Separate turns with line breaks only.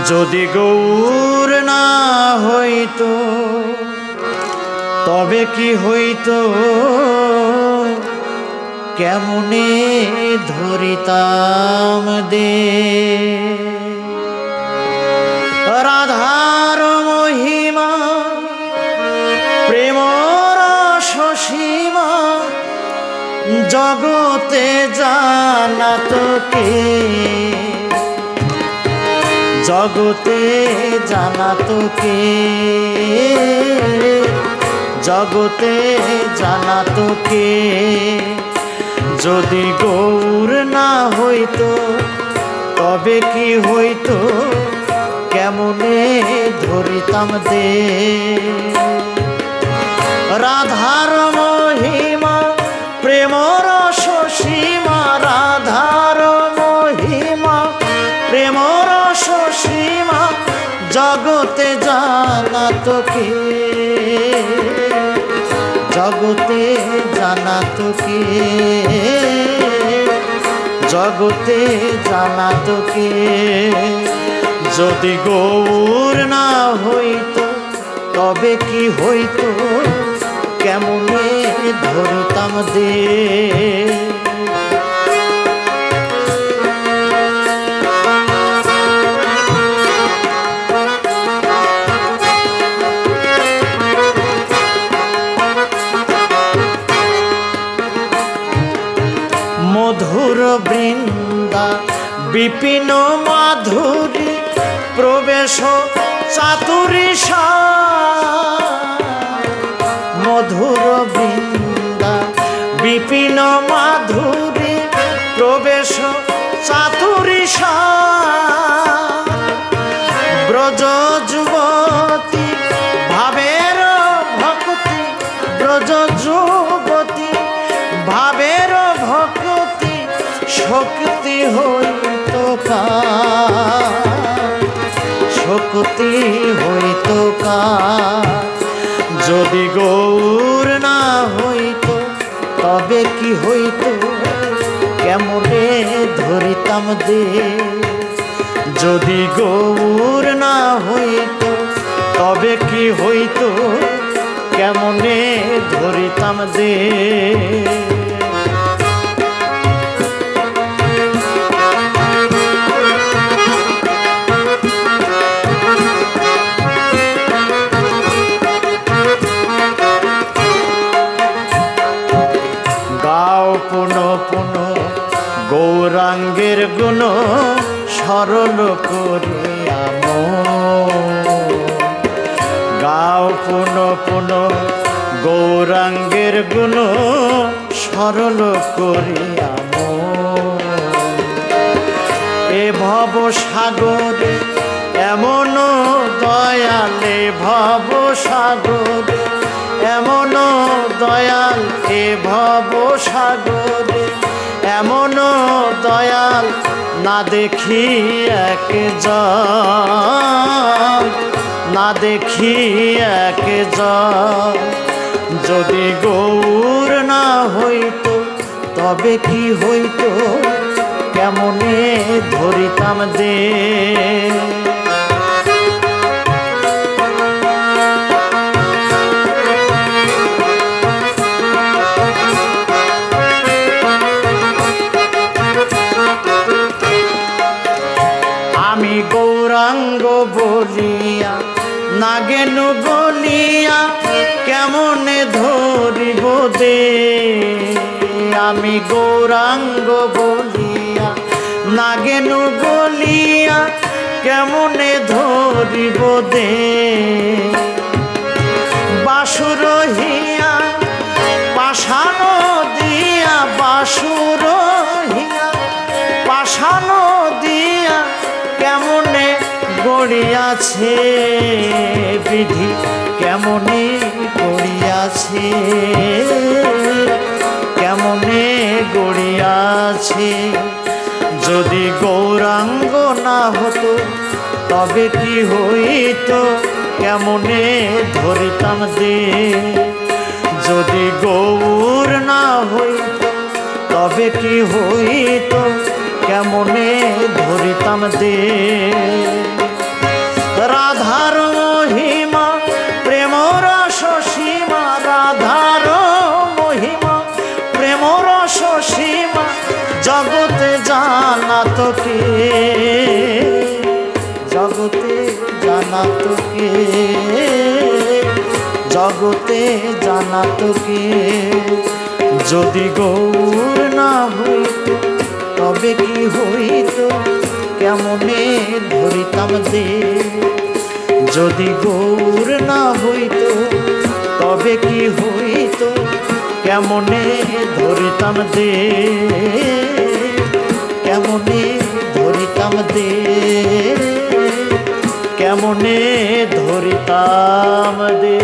যদি গৌর না হইতো তবে কি হইতো, কেমনে ধরিতাম দে। রাধার মহিমা প্রেমর সসীমা জগতে জানাত কে, জগতে জানাত কে, জগতে জানাত কে। যদি গৌর না হইতো তবে কি হইতো, কেমনে ধরিতাম দে। রাধার মহিমা প্রেমর সসীমা, রাধার মহিমা প্রেমর সসীমা জগতে জানাত কে, জগতে জানাত কে, জগতে জানাত কে। যদি গৌর না হইতো তবে কি হইতো, কেমনে ধরিতাম দে। মধুর বৃন্দা বিপিন মাধুরী প্রবেশ চাতুরী, মধুর বৃন্দা বিপিন মাধুরী প্রবেশ চাতুরী। ব্রজ যুবতী ভাবের ভক্তি, ব্রজ যুবতী ভাবের ভক্তি শক্তি হইতো কার, শক্তি হইতো কার। যদি গৌর না হইতো তবে কি হইতো, কেমনে ধরিতাম দে। যদি গৌর না হইতো তবে কি হইতো, কেমনে ধরিতাম দে। গাও পুন পুন গৌরাঙ্গের গুণ সরল করিয়া মন, গাও পুন পুন গৌরাঙ্গের গুণ সরল করিয়া মন। এ ভব সাগরে এমন দয়ালে, ভব সাগরে এমন দয়াল, এ ভব সাগরে এমন দয়াল না দেখি এক জন, না দেখি এক জন। যদি গৌর না হইতো তবে কি হইতো, কেমনে ধরিতাম দে। আমি গৌরাঙ্গ বলিয়া নাগেনু বলিয়া কেমনে ধরিব দে। আমি গৌরাঙ্গ বলিয়া নাগেনু বলিয়া কেমনে ধরিব দে। বাসুর হিয়া পাষাণ দিয়া, বাসুর হিয়া পাষাণ দিয়া কেমনে গড়িয়াছে বিধি, কেমনে গড়িয়াছে, কেমনে গড়িয়াছে। যদি গৌরাঙ্গ না হতো তবে কি হইতো, কেমনে ধরিতাম দে। যদি গৌর না হইতো তবে কি হইতো, কেমনে ধরিতাম দে। জানাতো কে, জগতে জানাতো কে, জগতে জানাতো কে। যদি গৌর না হইত তবে কি হইত, কেমনে ধরিতাম দে। যদি গৌর না হইত তবে কি হইত, কেমনে ধরিতাম দে, কেমনে ধরিতাম দে, কেমনে ধরিতাম দে।